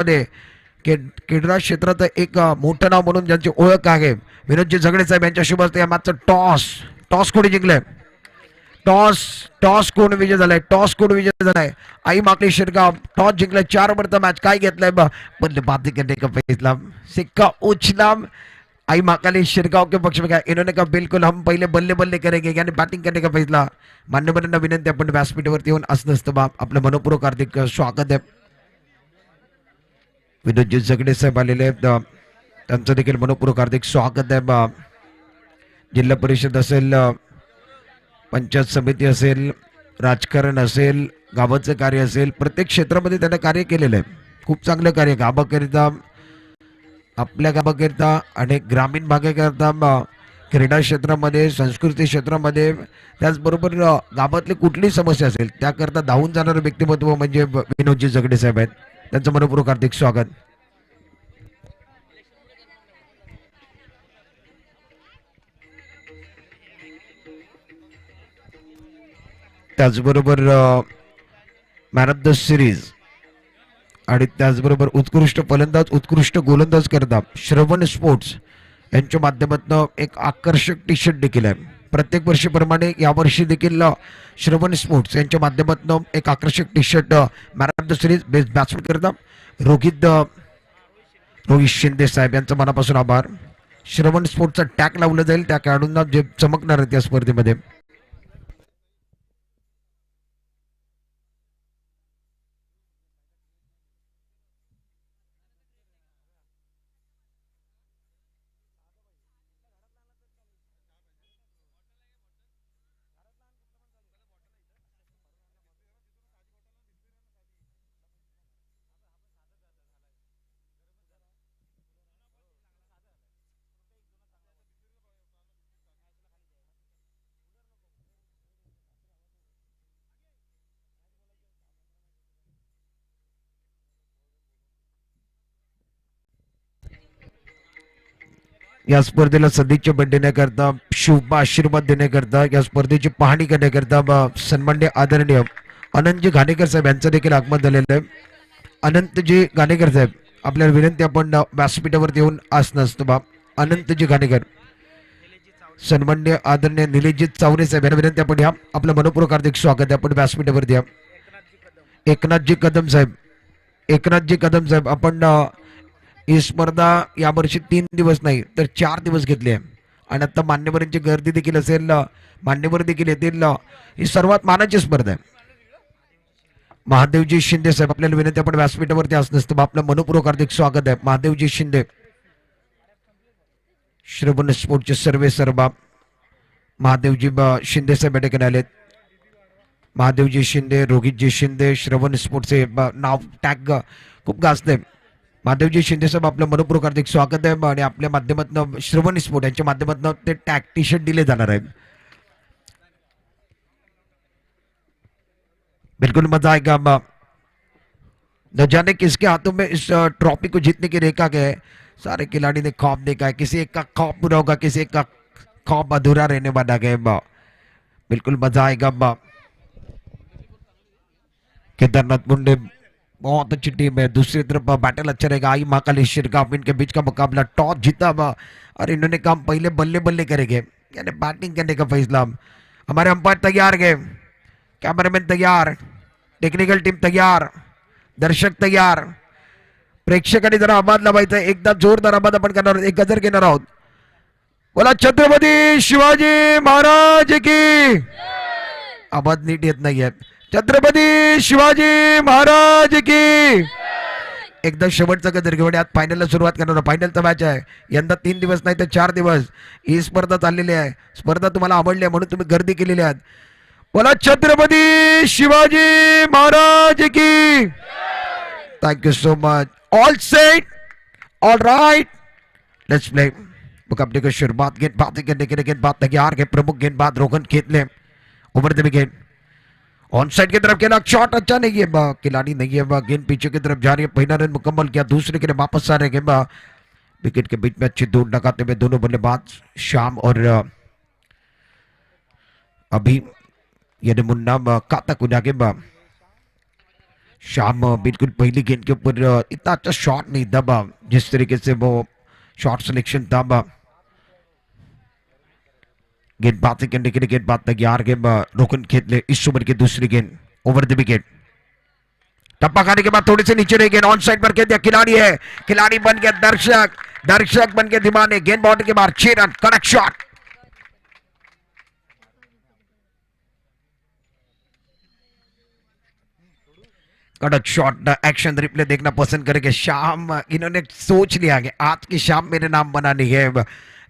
मध्ये क्रीडा क्षेत्रात एक मोठं नाव म्हणून ज्यांची ओळख आहे विनोदजी झगडे साहेब यांच्या शुभ हस्ते या मॅचचं टॉस कोणी जिंकलंय? टॉस कोण विजय झालाय? टॉस कोण विजय झालाय? आई माकली शिरगाव टॉस जिंकलाय. 4 ओव्हरचा मॅच काय घेतलाय? बल्लेबाजी करने का फैसला, सिक्का उछला आई महाकाली शिरगांव के पक्ष में गया. इन्होंने कहा बिल्कुल हम पहले बल्ले बल्ले करेंगे यानी बैटिंग करने का फैसला. मान्यवरांना विनंती आपण व्यासपीठावरती येऊन असं नसतं बाप. आपलं मनपूर्वक हार्दिक स्वागत आहे. विनोदजी झगडे साहेब आलेले आहेत, त्यांचं देखील मनपूर्वक हार्दिक स्वागत आहे. जिल्हा परिषद असेल, पंचायत समिती असेल, राजकारण असेल, गावाचं कार्य असेल, प्रत्येक क्षेत्रामध्ये त्यांना कार्य केलेलं आहे. खूप चांगलं कार्य गावाकरिता, आपल्या गावाकरिता आणि ग्रामीण भागाकरिता, क्रीडा क्षेत्रामध्ये, संस्कृती क्षेत्रामध्ये, त्याचबरोबर गावातली कुठलीही समस्या असेल त्याकरता धावून जाणारं व्यक्तिमत्व म्हणजे विनोदजी झगडे साहेब आहेत. त्यांचं मनपूर्वक हार्दिक स्वागत. त्याचबरोबर मॅन ऑफ द सिरीज आणि त्याचबरोबर उत्कृष्ट फलंदाज, उत्कृष्ट गोलंदाज करता श्रवण स्पोर्ट्स यांच्या माध्यमातून एक आकर्षक टी शर्ट देखील आहे. प्रत्येक वर्षीप्रमाणे यावर्षी देखील श्रवण स्पोर्ट्स यांच्या माध्यमातून एक आकर्षक T shirt man of the series best batsman करता रोहित शिंदे साहेब यांचा मनापासून आभार. श्रवण स्पोर्ट्सचा टॅग लावलं जाईल त्या खेळाडूंना जे चमकणार आहेत त्या स्पर्धेमध्ये. या स्पर्धेला सदिच्छा देण्याकरता, शुभ आशीर्वाद देण्याकरता, या स्पर्धेची पाहणी करण्याकरता सन्माननीय आदरणीय अनंतजी घाणेकर साहेब यांचं देखील आगमन झालेलं आहे. अनंतजी घाणेकर साहेब, आपल्याला विनंती आपण व्यासपीठावर येऊन असणं असतं बा. अनंतजी घाणेकर, सन्माननीय आदरणीय निलेशजी चावरे साहेब यांना विनंती आपण या. आपलं मनपूर्वक हार्दिक स्वागत आहे. आपण व्यासपीठावरती या. एकनाथजी कदम साहेब, आपण ही स्पर्धा यावर्षी 3 दिवस नाही तर 4 दिवस घेतली आहे आणि आता मान्यवरांची गर्दी देखील असेल, मान्यवर देखील येतील. ही सर्वात मानाची स्पर्धा आहे. महादेवजी शिंदे साहेब, आपल्याला विनंती आपण व्यासपीठावरती असं नसतं. आपलं मनपूर्वक हार्दिक स्वागत आहे. महादेवजी शिंदे, श्रवण स्पोर्टचे सर्व महादेवजी शिंदे साहेब या ठिकाणी आलेत. महादेवजी शिंदे, रोहितजी शिंदे, श्रवण स्पोर्टचे नाव टॅग खूप गाजते. महादेवजी शिंदे साहेब, आपलं मनपूर्वक हार्दिक स्वागत आहे आणि आपल्या माध्यमातून श्रवण स्पोर्ट यांच्या माध्यमातून ते टॅग टी शर्ट दिले जाणार आहे. बिल्कुल मजा आएगा. न जाने किसके हाथों में इस ट्रॉफी को जीतने की रेखा है. सारे खिलाड़ी ने ख्वाब देखा है, किसी एक का ख्वाब पूरा होगा, किसी एक का ख्वाब अधूरा रहने वाला है. बिल्कुल मजा आएगा. केदारनाथ मुंडे बहुत अच्छी टीम है. दूसरी तरफ बैटल अच्छा रहेगा. आई महाकाली शिरगांव, इनके बीच का मुकाबला. टॉस जीता और इन्होंने काम पहले बल्ले बल्ले करेंगे यानी बैटिंग करने का फैसला. हमारे अंपायर तैयार गए, कैमरामैन तैयार, टेक्निकल टीम तैयार, दर्शक तैयार, प्रेक्षकांनी जरा आवाज लावायचा. एकदा जोरदार आवाज आपण करणार आहोत, एक गजर घेणार आहोत. बोला छत्रपती शिवाजी महाराज की. आवाज नीट येत नाहीये. छत्रपती शिवाजी महाराज की. एकदा शेवटचा गजर घेऊन आज फायनलला सुरुवात करणार. फायनलचा मॅच आहे. यंदा 3 दिवस नाही तर 4 दिवस ही स्पर्धा चाललेली आहे. स्पर्धा तुम्हाला आवडली आहे म्हणून तुम्ही गर्दी केलेली आहे. बोला छत्रपती शिवाजी महाराज की. Thank you so much. All set, all right, let's play. मुकाबले को शुरुआत गेंदबाजी करने के लिए गेंदबाज तैयार है. प्रमुख गेंदबाज Rohan Khetle over the wicket. On side की तरफ खेला, शॉट अच्छा नहीं है, खिलाड़ी नहीं है. गेंद पीछे की तरफ जा रही है. पहला रन मुकम्मल किया, दूसरे के लिए वापस आ रहे हैं. विकेट के बीच में अच्छी दूर लगाते हुए दोनों बल्लेबाज श्याम और अभी यदि मुन्ना काता कुना के शाम बिल्कुल पहली गेंद के ऊपर इतना अच्छा शॉट नहीं था जिस तरीके से वो शॉट सिलेक्शन था गेंदबाजी करने के लिए गेंदबाज तैयार गेंद रोकन खेतले इस ओवर की दूसरी गेंद ओवर द विकेट टप्पा खाने के बाद थोड़ी से नीचे रही गेंद ऑन साइड पर खेल दिया खिलाड़ी है खिलाड़ी बन गया दर्शक दर्शक बन के दीवाने गेंद बाउंड्री के बाहर 6 रन करेक्ट शॉट कड़क शॉट एक्शन रिप्ले देखना पसंद करेंगे शाम इन्होंने सोच लिया कि आज की शाम मेरे नाम बनानी है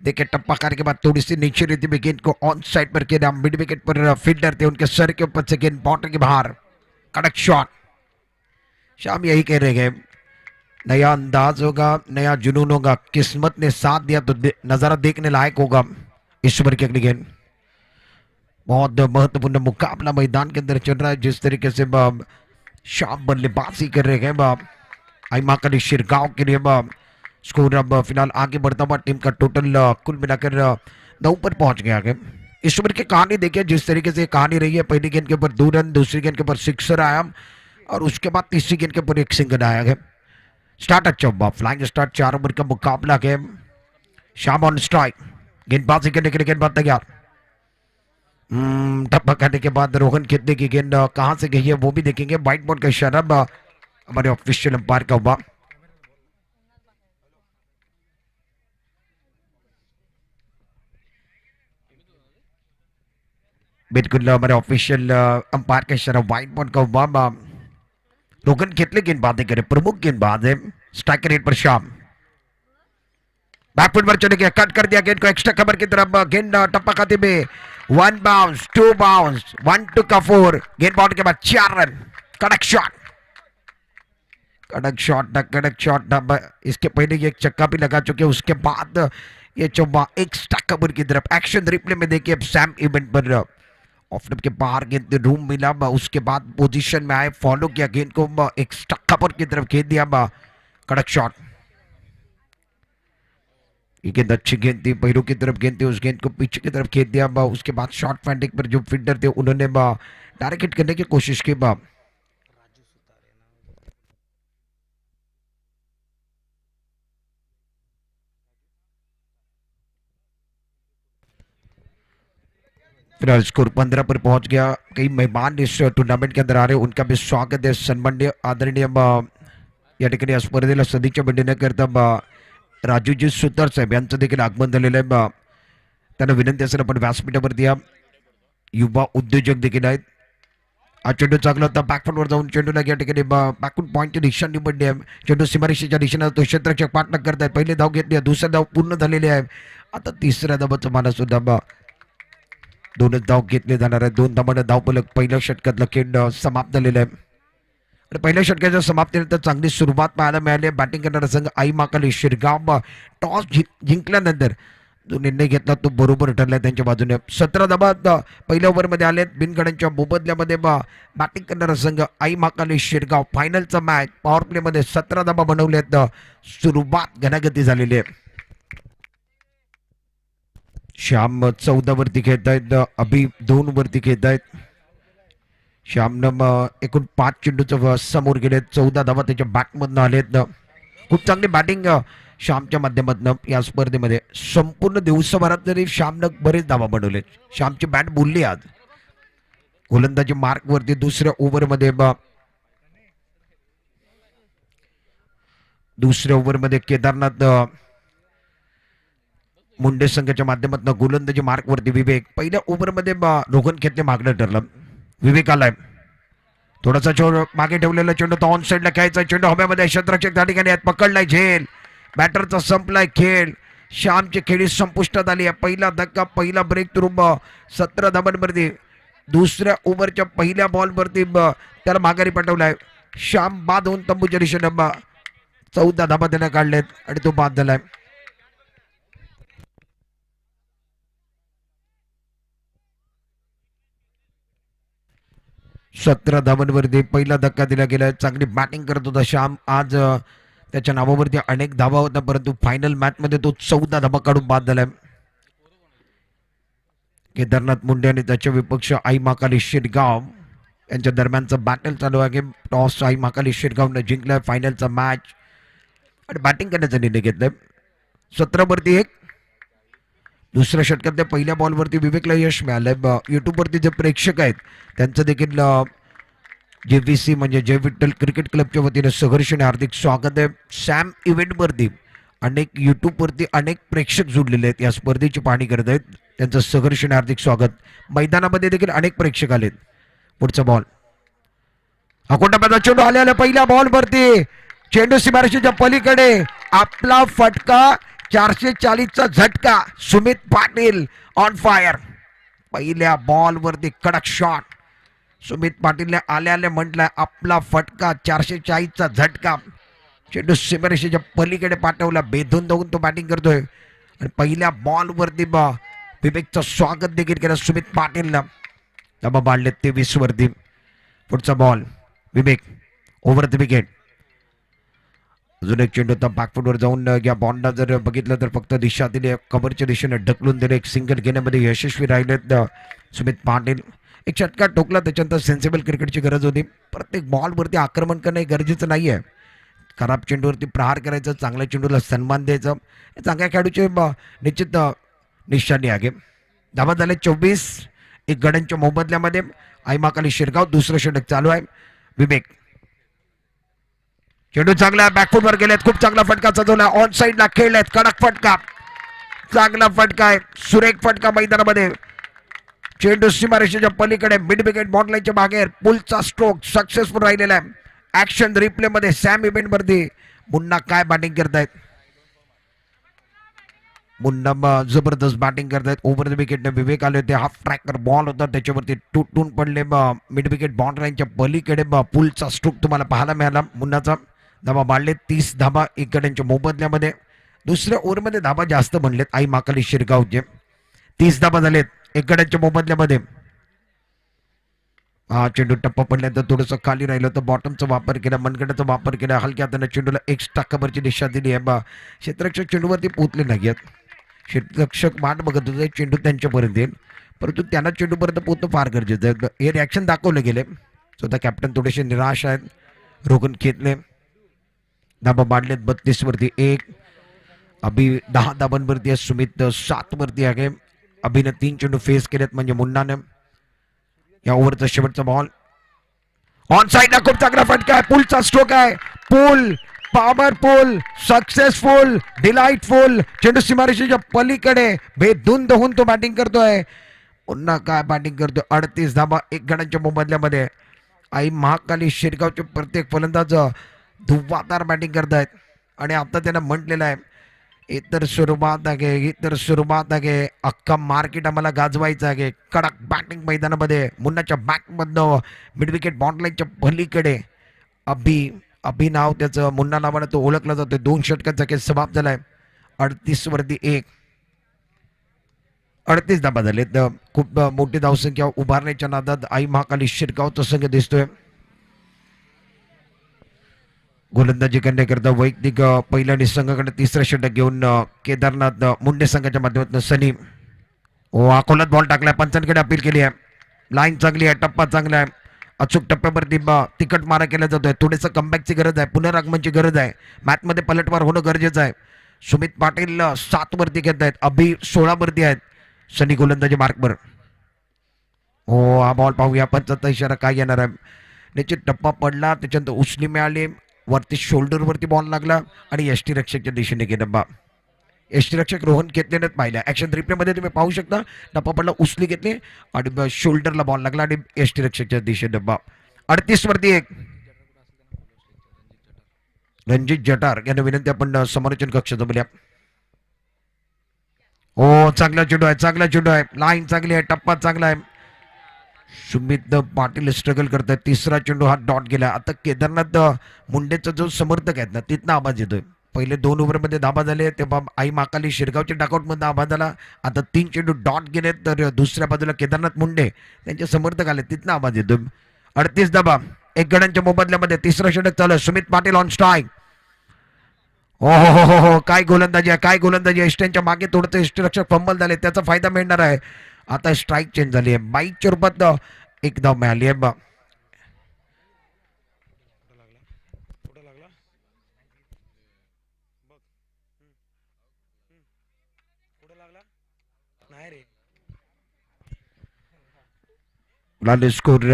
देखिए टप्पा खाने के बाद थोड़ी सी नीचे रहती हुई गेंद को ऑन साइड पर खेला मिड विकेट पर फील्डर थे उनके सर के ऊपर से गेंद बाउंड्री के बाहर कड़क शॉट शाम यही कह रहे हैं नया अंदाज होगा नया जुनून होगा किस्मत ने साथ दिया तो नजारा देखने लायक होगा इस ओवर की अगली गेंद बहुत महत्वपूर्ण मुकाबला मैदान के अंदर चल रहा है जिस तरीके से शाम बल्लेबाजी कर रहे हैं आईमा का शिरगांव के लिए स्कोर अब फिलहाल आगे बढ़ता हुआ टीम का टोटल कुल मिलाकर 9 पर पहुंच गया है इस ओवर की कहानी देखिए जिस तरीके से कहानी रही है पहली गेंद के ऊपर 2 रन दूसरी गेंद के ऊपर सिक्सर आया और उसके बाद तीसरी गेंद के ऊपर एक सिंगल आया है स्टार्ट अच्छा हुआ फ्लाइंग स्टार्ट 4 ओवर का मुकाबला है शाम ऑन स्ट्राइक गेंदबाजी करने के लिए गेंदबाज तैयार टप्पा करने के बाद रोहन खेतने की गेंद कहां से गई है वो भी देखेंगे व्हाइट बॉल का इशारा हमारे ऑफिशियल अंपायर का हुआ बिल्कुल हमारे ऑफिशियल अंपायर का इशारा व्हाइट बॉल का हुआ रोहन खेतले गेंदबाजी करे प्रमुख गेंदबाज है स्ट्राइक रेट पर शाम बैकफुट पर चले गया कट कर दिया गेंद को एक्स्ट्रा कवर की तरफ गेंद टप्पा खाते में 1 बाउंस 2 बाउंस 1 2 का 4 गेंद बाउंड के बाद 4 रन कड़क शॉट कड़क शॉट इसके पहले ये एक चक्का भी लगा चुके उसके बाद ये चौबा एक्स्ट्रा कवर की तरफ एक्शन रिप्ले में देखिए सैम इवेंट पर ऑफ के बाहर गेंद रूम मिला उसके बाद पोजीशन में आए फॉलो किया गेंद को एक्स्ट्रा कवर की तरफ खेल दिया कड़क शॉट ये गेंद अच्छी गेंद थी पहिरों की तरफ गेंद थी उस गेंद को पीछे की तरफ खेल दिया उसके बाद शॉर्ट फैंडिंग पर जो फील्डर थे उन्होंने डायरेक्ट हिट करने की कोशिश की फिलहाल स्कोर 15 पर पहुंच गया कई मेहमान इस टूर्नामेंट के अंदर आ रहे हैं उनका भी स्वागत है सन्मान्य आदरणीय या ठिकाणी या स्पर्धेला सदिच्छा करता राजूजी सुतार साहेब यांचं देखील आगमन झालेलं आहे त्यांना विनंती असेल आपण व्यासपीठावरती या युवा उद्योजक देखील आहेत हा चेंडू चांगला होता बॅकफुटवर जाऊन चेंडूला या ठिकाणी बॅकफुट पॉईंटची दिशा निवडली आहे चेंडू सीमारेषेच्या दिशेने तो क्षेत्ररक्षक पाठलाग करत आहे पहिले धाव घेतली आहे दुसरा धाव पूर्ण झालेली आहे आता तिसऱ्या धावाचा माना सुद्धा 2च धाव घेतले जाणार आहे 2 धावांना धावफलक पहिल्या षटकातला खेळ समाप्त झालेला आहे आणि पहिल्या षटकाच्या समाप्तीनंतर चांगली सुरुवात पाहायला मिळाली बॅटिंग करणारा संघ आई महाकाली शिरगाव टॉस जिंकल्यानंतर जो निर्णय घेतला तो बरोबर ठरलाय त्यांच्या बाजूने 17 धावा पहिल्या ओव्हरमध्ये आलेत बिनगड्यांच्या मोबदल्यामध्ये बॅटिंग करणारा संघ आई महाकाली शिरगाव फायनलचा मॅच पॉवर प्ले मध्ये 17 धावा बनवल्यात सुरुवात घनागती झालेली आहे श्याम 14 वरती खेळत आहेत अभि 2 वरती खेळत आहेत श्यामनं एकूण 5 चेंडूचं समोर गेलेत 14 धावा त्याच्या बॅटमधनं आलेत खूप चांगली बॅटिंग श्यामच्या माध्यमातून या स्पर्धेमध्ये संपूर्ण दिवसभरात जरी श्यामनं बरेच धावा बनवलेत श्यामची बॅट बोलली आज गोलंदाजी मार्क वरती दुसऱ्या ओव्हरमध्ये केदारनाथ मुंडे संघाच्या माध्यमातून गोलंदाजी मार्क वरती विवेक पहिल्या ओव्हरमध्ये रोहन खेतले मागणं ठरलं विवेक आलाय थोडासा चेंडू मागे ठेवलेला चेंडू तो ऑन साइडला खेळायचा चेंडू हव्यामध्ये क्षेत्ररक्षक त्या ठिकाणी पकडलाय झेल बॅटरचा संपलाय खेळ श्यामची खेळी संपुष्टात आली आहे पहिला धक्का पहिला ब्रेक थ्रू 17 धावांवरती दुसऱ्या ओव्हरच्या पहिल्या बॉलवरती त्याला माघारी पाठवलाय श्याम बाद होऊन तंबूच्या दिशेने 14 धावा त्याने काढलेत आणि तो बाद झालाय 17 धावांवरती पहिला धक्का दिला गेला चांगली बॅटिंग करत होता श्याम आज त्याच्या नावावरती अनेक धावा होत्या परंतु फायनल मॅच मध्ये तो 14 धावा काढून बाद झालाय केदारनाथ मुंडे आणि त्याचे विपक्ष आई महाकाली शिरगाव यांच्या दरम्यानचं बॅटल चालू आहे. टॉस आई महाकाली शिरगावनं जिंकलाय फायनलचा मॅच आणि बॅटिंग करण्याचा निर्णय घेतलाय. 17 1. दुसऱ्या षटकातल्या पहिल्या बॉलवरती विवेकला यश मिळालंय. युट्यूबवरती जे प्रेक्षक आहेत त्यांचं देखील JVC म्हणजे जय विठ्ठल क्रिकेट क्लबच्या वतीने सहर्षाने हार्दिक स्वागत आहे. सॅम इव्हेंटवरती अनेक युट्यूबवरती अनेक प्रेक्षक जुडलेले आहेत, या स्पर्धेची पाहणी करत आहेत. त्यांचं सहर्षाने हार्दिक स्वागत. मैदानामध्ये देखील अनेक प्रेक्षक आलेत. पुढचा बॉल अकोटाबाचा चेंडू आलेला पहिल्या बॉलवरती चेंडू सीमारेषेच्या पलीकडे आपला फटका 440चा झटका. Sumit Patil on fire. पहिल्या बॉलवरती कडक शॉट. सुमित पाटीलने आल्याने म्हटलंय आपला फटका 440चा झटका. चेंडू सीमारेषेच्या पलीकडे पाठवला. बेधून धावून तो बॅटिंग करतोय आणि पहिल्या बॉलवरती विवेकचं स्वागत देखील केलं सुमित पाटीलला. डबा बाळले 23 वरती. पुढचा ball Vivek over the wicket. अजून एक चेंडू बॅकफुटवर जाऊन या बॉलला जर बघितलं तर फक्त दिशा दिली, कव्हरच्या दिशेने ढकलून दिले. एक सिंगल घेण्यामध्ये यशस्वी राहिलेत सुमित पाटील. एक षटका टोकला, त्याच्यानंतर सेन्सिबल क्रिकेटची गरज होती. प्रत्येक बॉलवरती आक्रमण करणं गरजेचं नाही आहे. खराब चेंडूवरती प्रहार करायचं, चांगल्या चेंडूला सन्मान द्यायचं, चांगल्या खेळाडूचे निश्चित निशाणी आहे. धावा झाले 24 1 गड्यांच्या मोबदल्यामध्ये. आई महाकाली शिरगाव. दुसरं षटक चालू आहे. विवेक चेंडू चांगला बॅकफुटवर गेलेत. खूप चांगला फटका सजवला. ऑन साईडला खेळलेत. कडक फटका. चांगला फटका आहे. सुरेख फटका मैदानामध्ये. चेंडू सीमारेषेच्या पलीकडे मिड विकेट बॉटलाईनच्या बाहेर. पुलचा स्ट्रोक सक्सेसफुल राहिलेला आहे. ऍक्शन रिप्ले मध्ये सॅम इव्हेंट वरती मुन्ना काय बॅटिंग करतायत. मुन्ना जबरदस्त बॅटिंग करतायत. ओव्हर द विकेटने विवेक आले होते. हाफ ट्रॅकर बॉल होता, त्याच्यावरती तुटून पडले मिड विकेट बॉटलाईनच्या पलीकडे. पुलचा स्ट्रोक तुम्हाला पाहायला मिळाला मुन्नाचा. धाबा बाळले 30 धाबा 1 गड्यांच्या मोबदल्यामध्ये. दुसऱ्या ओव्हरमध्ये धाबा जास्त बनलेत आई महाकाली शिरगावचे. 30 धाबा झालेत 1 गड्यांच्या मोबदल्यामध्ये. हा चेंडू टप्पा पडल्यानंतर थोडंसं खाली राहिलं होतं. बॉटमचा वापर केला, मनगटाचा वापर केला. हलक्या हाताने चेंडूला एक्स्ट्रा कव्हरची दिशा दिली आहे. क्षेत्ररक्षक चेंडूवरती पोहोचले नाहीत. क्षेत्ररक्षक वाट बघत होते चेंडू त्यांच्यापर्यंत येईल, परंतु त्यांना चेंडूपर्यंत पोहोचणं फार गरजेचं आहे. हे रिॲक्शन दाखवले गेले. स्वतः कॅप्टन थोडेसे निराश आहेत. रोगन खेतले. धाबा बांधलेत 32 वरती 1. अभि 10 धाबांवरती आहे. सुमित 7 वरती आहे. अभिनं 3 चेंडू फेस केलेत म्हणजे मुन्नाने. या ओव्हरचा शेवटचा बॉल ऑन साईडला खूप चांगला फटका आहे. पुलचा स्ट्रोक आहे. पुल पॉवरफुल सक्सेसफुल डिलाइटफुल. चेंडू सीमारेषेच्या पलीकडे बेधुंद होऊन तो बॅटिंग करतोय. पुन्हा काय बॅटिंग करतोय. 38 धाबा 1 गड्यांच्या मोबदल्यामध्ये. आई महाकाली शिरगावचे प्रत्येक फलंदाज धुव्वादार बॅटिंग करतायत आणि आता त्यांना म्हटलेलं आहे इतर सुरुवात आहे. अख्खा मार्केट आम्हाला गाजवायचं आहे. कडक बॅटिंग मैदानामध्ये. मुन्नाच्या बॅटमधनं मिड विकेट बॉटलाईनच्या पलीकडे अभि नाव त्याचं, मुन्ना नावानं तो ओळखला जातोय. 2 षटकांचा खेळ समाप्त झालाय. 38 वरती 1. 38 धाबा झाले. खूप मोठी धावसंख्या उभारण्याच्या नादात आई महाकाली शिरगावचा संघ दिसतोय. गोलंदाजी करण्याकरता वैयक्तिक पहिल्या संघाकडे 3रं षटक घेऊन केदारनाथ मुंडे संघाच्या माध्यमातून सनी अकोल्यात बॉल टाकलाय. पंचांकडे अपील केली आहे. लाईन चांगली आहे, टप्पा चांगला आहे. अचूक टप्प्यावरती तिकट मारा केला जातोय. थोडंसं कमबॅकची गरज आहे, पुनरागमनची गरज आहे. मॅचमध्ये पलटवार होणं गरजेचं आहे. सुमित पाटील 7 वरती घेत आहेत. अभि 16 वरती आहेत. सनी गोलंदाजी मार्कवर. हा बॉल पाहूया. 75 इशारा काय येणार आहे. निश्चित टप्पा पडला, त्याच्यानंतर उचली मिळाली. वरती शोल्डरवरती बॉल लागला आणि यष्टी रक्षकच्या दिशेने गेलं. यष्टी रक्षक रोहन खेतलेने पाहिला. ऍक्शन रिप्लेमध्ये तुम्ही पाहू शकता. टप्पा पडला, उचली घेतली आणि शोल्डरला बॉल लागला आणि यष्टी रक्षकच्या दिशेने. 38 वरती 1. रणजित जटार यांना विनंती आपण समालोचन कक्ष जमल्या. चांगला चेंडू आहे, चांगला चेंडू आहे. लाईन चांगली आहे, टप्पा चांगला आहे. सुमित पाटील स्ट्रगल करतात. 3रा चेंडू हा डॉट गेला. आता केदारनाथ मुंडेचा जो समर्थक आहेत ना, तिथनं आवाज येतोय. पहिले 2 ओव्हरमध्ये धाबा झाले तेव्हा आई महाकाली शिरगावच्या डाकआउटमध्ये आवाज आला. आता 3 चेंडू डॉट गेले तर दुसऱ्या बाजूला केदारनाथ मुंडे त्यांचे समर्थक आले, तिथनं आवाज येतोय. 38 धाबा 1 गड्यांच्या मोबदल्यामध्ये. 3रं षटक चालू आहे. Sumit Patil on strike. हो काय गोलंदाजी आहे, काय गोलंदाजी आहे. इष्टांच्या मागे थोडंसं इष्टरक्षक फंबल झाले, त्याचा फायदा मिळणार आहे. आता स्ट्राईक चेंज झाली आहे. बाईकच्या रूपात 1 धाव मिळाली आहे. स्कोर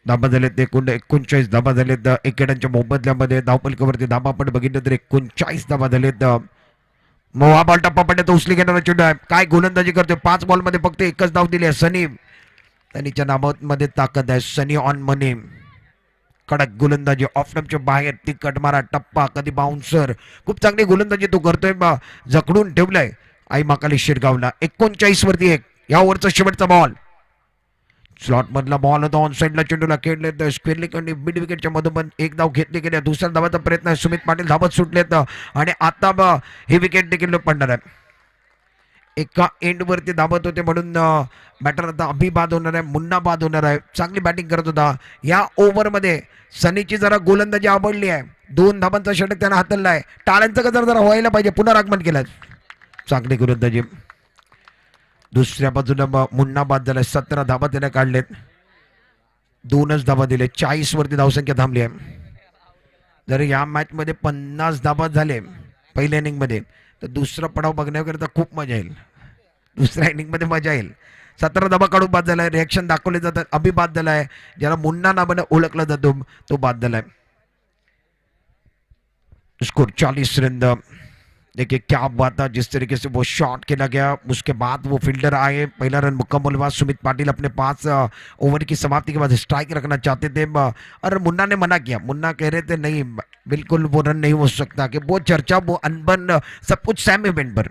धाबा झालेत एकूण 39 धाबा झालेत एकेडांच्या मोबदल्यामध्ये धावपलकावरती धाबा आपण बघितलं तर 39 धाबा झालेत मग हा बॉल टप्पा पडला तो उचली घेणारा चेंडू आहे काय गोलंदाजी करतोय 5 बॉल मध्ये फक्त एकच धाव दिली आहे सनी सनीच्या नावामध्ये ताकद आहे सनी ऑन मनी कडक गोलंदाजी ऑफनमच्या बाहेर ती कटमारा टप्पा कधी बाउन्सर खूप चांगली गोलंदाजी तो करतोय जखडून ठेवलाय आई माकाली शिरगावला 39 वरती 1 या ओव्हरचा शेवटचा बॉल स्लॉट मधला बॉल होता ऑन साइडला चेंडूला खेळले स्क्वेअरली मिड विकेटच्या मधून एक धाव घेतली गेली दुसऱ्या धावाचा प्रयत्न आहे सुमित पाटील धावत सुटलेत आणि आता हे विकेट देखील पडणार आहे एका एंड वरती धावत होते म्हणून बॅटर आता अभि बाद होणार आहे मुन्ना बाद होणार आहे चांगली बॅटिंग करत होता या ओव्हर मध्ये सनीची जरा गोलंदाजी आवडली आहे 2 धाबांचा षटक त्यानं हाताळला आहे टाळ्यांचं गजर जरा व्हायला पाहिजे पुनरागमन केलं चांगली गोलंदाजी दुसऱ्या बाजूला मुन्ना बाद झालाय 17 धाबा त्याने काढलेत 2च धाबा दिले 40 वरती धावसंख्या थांबली आहे जर या मॅच मध्ये 50 धाबा झाले पहिल्या इनिंग मध्ये तर दुसरा पडाव बघण्याकरिता खूप मजा येईल दुसऱ्या इनिंग मध्ये मजा येईल 17 धाबा काढून बाद झालाय रिएक्शन दाखवले जातात अभि बाद झालाय ज्याला मुन्ना नावाने ओळखला जातो तो बाद झालाय स्कोर 40 रन देखिए क्या बात था जिस तरीके से वो शॉट खेला गया उसके बाद वो फील्डर आए पहला रन मुकम्मल हुआ सुमित पाटिल अपने 5 ओवर की समाप्ति के बाद स्ट्राइक रखना चाहते थे और मुन्ना ने मना किया मुन्ना कह रहे थे नहीं बिल्कुल वो रन नहीं हो सकता कि वो चर्चा वो अनबन सब कुछ सैम इवेंट पर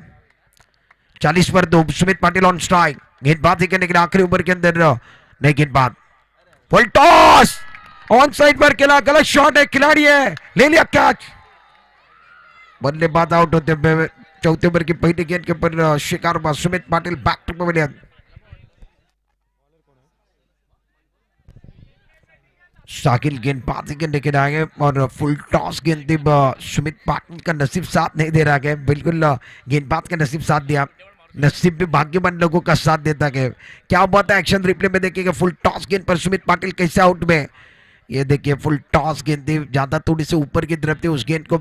40 पर 2 सुमित पाटिल ऑन स्ट्राइक गेंदबाजी करने के लिए आखिरी ओवर के अंदर नहीं गेंदबाज फुल टॉस ऑन साइड पर खेला गलत शॉट है खिलाड़ी है ले लिया कैच बल्लेबाज आउट होते चौथे ओवर की पहली गेंद के ऊपर शिकार हुआ Sumit Patil back to pavilion Sakil गेंदबाजी करने के लिए और फुल टॉस गेंद सुमित पाटिल का नसीब साथ नहीं दे रहा है बिल्कुल गेंदबाज का नसीब साथ दिया नसीब भी भाग्यवान लोगों का साथ देता है क्या बात है एक्शन रिप्ले में देखिएगा फुल टॉस गेंद पर सुमित पाटिल कैसे आउट में ये देखिए फुल टॉस गेंद ज्यादा थोड़ी से ऊपर की तरफ थी उस गेंद को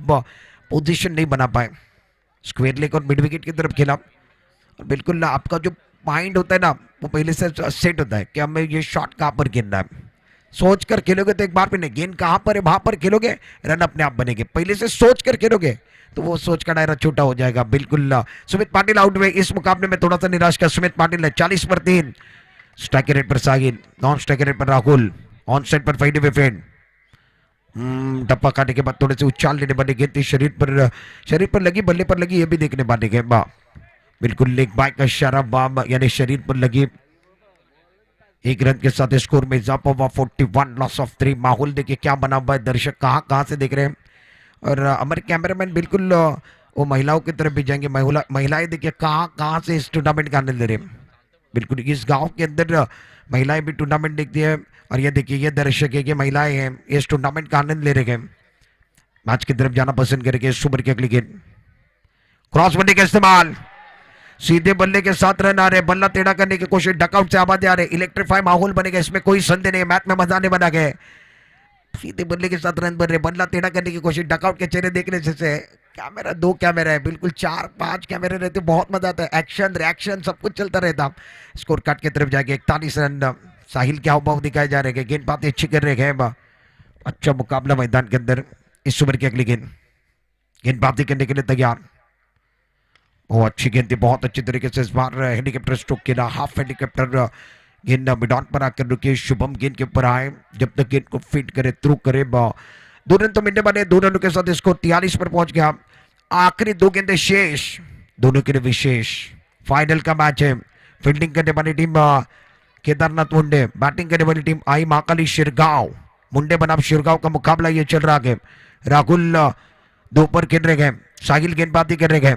पोजीशन नहीं बना पाए स्क्वायर लेग और मिड विकेट की तरफ खेला और बिल्कुल आपका जो माइंड होता है ना वो पहले से सेट होता है कि हमें ये शॉट कहाँ पर खेलना है सोच कर खेलोगे तो एक बार भी नहीं गेंद कहाँ पर है वहां पर खेलोगे रन अपने आप बनेंगे पहले से सोच कर खेलोगे तो वो सोच का दायरा छोटा हो जाएगा बिल्कुल सुमित पाटिल आउट हुए इस मुकाबले में थोड़ा सा निराश किया सुमित पाटिल ने 40 पर 3 स्ट्राइक रेट पर सागिल नॉन स्ट्राइक रेट पर राहुल ऑन साइड पर फाइड वे फेड टप्पा काटने के बाद थोड़े से उछाल लेने वाली गेंद थी शरीर पर लगी बल्ले पर लगी ये भी देखने वाले गए बिल्कुल लेग बाय का इशारा बाम यानी शरीर पर लगी 1 रन के साथ स्कोर में इजाफा हुआ 41 लॉस ऑफ 3 माहौल देखिए क्या बना हुआ है दर्शक कहाँ से देख रहे हैं और हमारे कैमरामैन बिल्कुल वो महिलाओं की तरफ भी जाएंगे महिलाएं देखिए कहाँ से इस टूर्नामेंट का आनंद ले रहे हैं बिल्कुल इस गांव के अंदर महिलाएं भी टूर्नामेंट देखती है और ये देखिए ये दर्शक है कि महिलाएं हैं इस टूर्नामेंट का आनंद ले रहे हैं मैच की तरफ जाना पसंद करेंगे इस ओवर की अगली गेंद क्रॉस बल्ले का इस्तेमाल सीधे बल्ले के साथ रन आ रहे बल्ला टेढ़ा करने की कोशिश डकआउट से आवाज आ रहे इलेक्ट्रीफाई माहौल बनेगा इसमें कोई संदेह नहीं मैच में मजा नहीं बना गए सीधे बल्ले के साथ रन बन रहे बल्ला टेढ़ा करने की कोशिश डकआउट के चेहरे देखने से कैमरा 2 कैमरा है बिल्कुल 4-5 कैमरे रहते बहुत मजा आता है एक्शन रिएक्शन सब कुछ चलता रहता स्कोर कार्ड की तरफ जाके 41 रन साहिल के हाव दिखाए जा रहे हैं गेंदबाजी अच्छी कर रहे हैं अच्छा मुकाबला मैदान के अंदर इस ओवर की अगली गेंद गेंदबाजी करने के लिए तैयार बहुत अच्छी गेंद थी बहुत अच्छी तरीके से इस बार हेलीकॉप्टर स्ट्रोक किया हाफ हेलीकॉप्टर गेंद मिडॉन पर आकर रुके शुभम गेंद के ऊपर आए जब तक गेंद को फिट करे थ्रू करे 2 रन तो मिलने वाले 2 रनों के साथ इसको 43 पर पहुंच गया आखिरी 2 गेंदें शेष दोनों के लिए विशेष फाइनल का मैच है फील्डिंग करने वाली टीम केदारनाथ मुंडे बैटिंग करने वाली टीम आई महाकाली शिरगांव मुंडे बनाम शिरगांव का मुकाबला ये चल रहा है राहुल 2 पर खेल रहे हैं साहिल गेंदबाजी कर रहे हैं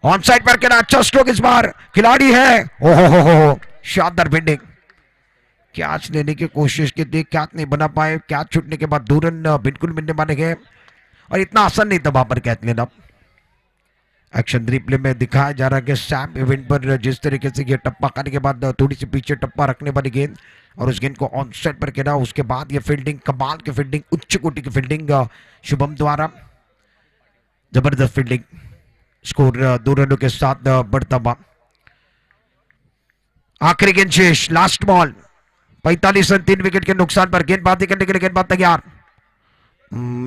ऑन साइड पर खेला अच्छा स्ट्रोक इस बार खिलाड़ी है ओहो शानदार फील्डिंग कैच लेने की कोशिश की थी कैच नहीं बना पाए कैच छूटने के बाद 2 रन बिल्कुल मिलने वाले हैं और इतना आसान नहीं था वहां पर कैच लेना एक्शन रिप्ले में दिखाया जा रहा है कि सैम इवेंट पर जिस तरीके से ये टप्पा करने के बाद थोड़ी सी पीछे टप्पा रखने वाली गेंद और उस गेंद को ऑन साइड पर खेला उसके बाद ये फील्डिंग कमाल की फील्डिंग उच्च कोटि की फील्डिंग शुभम द्वारा जबरदस्त फील्डिंग, स्कोर 2 रनों के साथ बढ़ता हुआ। आखिरी गेंद शेष, लास्ट बॉल, 45 रन 3 विकेट के नुकसान पर गेंदबाजी करने के लिए गेंदबाज तैयार।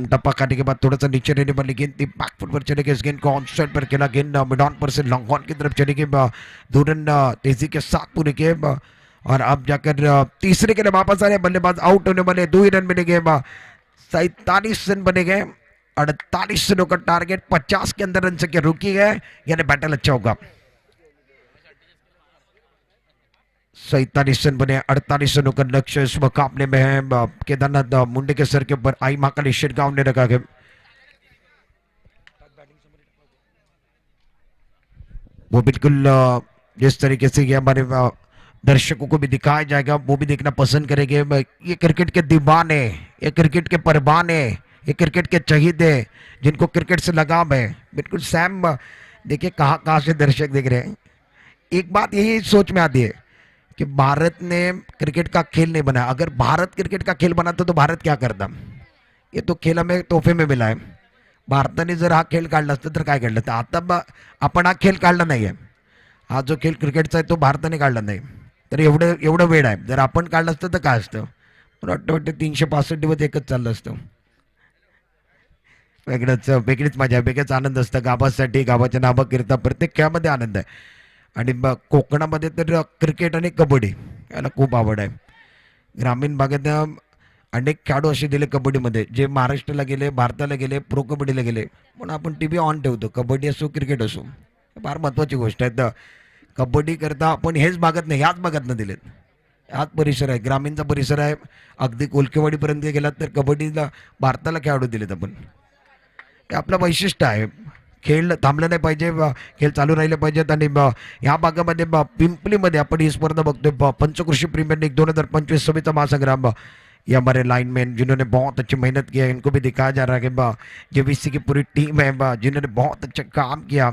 टप्पा खाने के बाद थोड़ा सा नीचे रहने वाली गेंद थी, बैकफुट पर चले गए, इस गेंद को ऑन साइड पर खेला, गेंद मिड ऑन पर से लॉन्ग ऑन की तरफ चली गई, 2 रन तेजी के साथ पूरे किए और अब जाकर तीसरे के लिए वापस आ रहे बल्लेबाज, आउट होने वाले, 2 ही रन मिलेंगे, 47 रन बने गए, 48 रनों का टारगेट, 50 के अंदर रन से रुकी है, यानी बैटल अच्छा होगा। 47 रन बने, 48 रनों का लक्ष्य इस मुकाबले में है। केदारनाथ मुंडे के सर के ऊपर आई महाकालेश्वर गांव ने रखा गया। वो बिल्कुल जिस तरीके से ये हमारे दर्शकों को भी दिखाया जाएगा वो भी देखना पसंद करेंगे। ये क्रिकेट के दीवाने, ये क्रिकेट के परवाने, ये क्रिकेट के चहीते जिनको क्रिकेट से लगाव है, बिल्कुल सैम देखिए कहाँ कहाँ से दर्शक देख रहे हैं। एक बात यही सोच में आती है कि भारत ने क्रिकेट का खेल नहीं बनाया, अगर भारत क्रिकेट का खेल बनाता तो भारत क्या करता। ये तो खेल हमें तोहफे में मिला आहे. भारताने जर हा खेळ काढला असता तर काय घडलं तर आता आपण हा खेळ काढला नाही आहे. हा जो खेळ क्रिकेटचा आहे तो भारताने काढला नाही, तर एवढं एवढं वेळ आहे. जर आपण काढलं असतं तर काय असतं, मला वाटतं 365 दिवस एकच चाललं असतं. वेगळीच मजा आहे, वेगळाच आनंद असतं. गावासाठी गावाच्या नावाकरिता प्रत्येक खेळामध्ये आनंद आहे. आणि कोकणामध्ये तर क्रिकेट आणि कबड्डी याला खूप आवड आहे. ग्रामीण भागात अनेक खेळाडू असे दिले कबड्डीमध्ये जे महाराष्ट्राला गेले, भारताला गेले, प्रो कबड्डीला गेले. म्हणून आपण टी व्ही ऑन ठेवतो, कबड्डी असो क्रिकेट असो. फार महत्त्वाची गोष्ट आहे. तर कबड्डी करता आपण हेच भागात नाही, ह्याच भागातनं दिलेत. हाच परिसर आहे, ग्रामीणचा परिसर आहे. अगदी कोलकेवाडीपर्यंत गेलात तर कबड्डीला भारताला खेळाडू दिलेत आपण. हे आपलं वैशिष्ट्य आहे. खेळ थांबलं नाही पाहिजे, खेळ चालू राहिले पाहिजेत. आणि ह्या भागामध्ये पिंपलीमध्ये आपण ही स्पर्धा बघतोय, पंचकृषी प्रीमियर लीग 2025 सभीचा महासंग्राम. ये हमारे लाइनमैन जिन्होंने बहुत अच्छी मेहनत किया, इनको भी दिखाया जा रहा है कि जेवीसी की पूरी टीम है जिन्होंने बहुत अच्छा काम किया.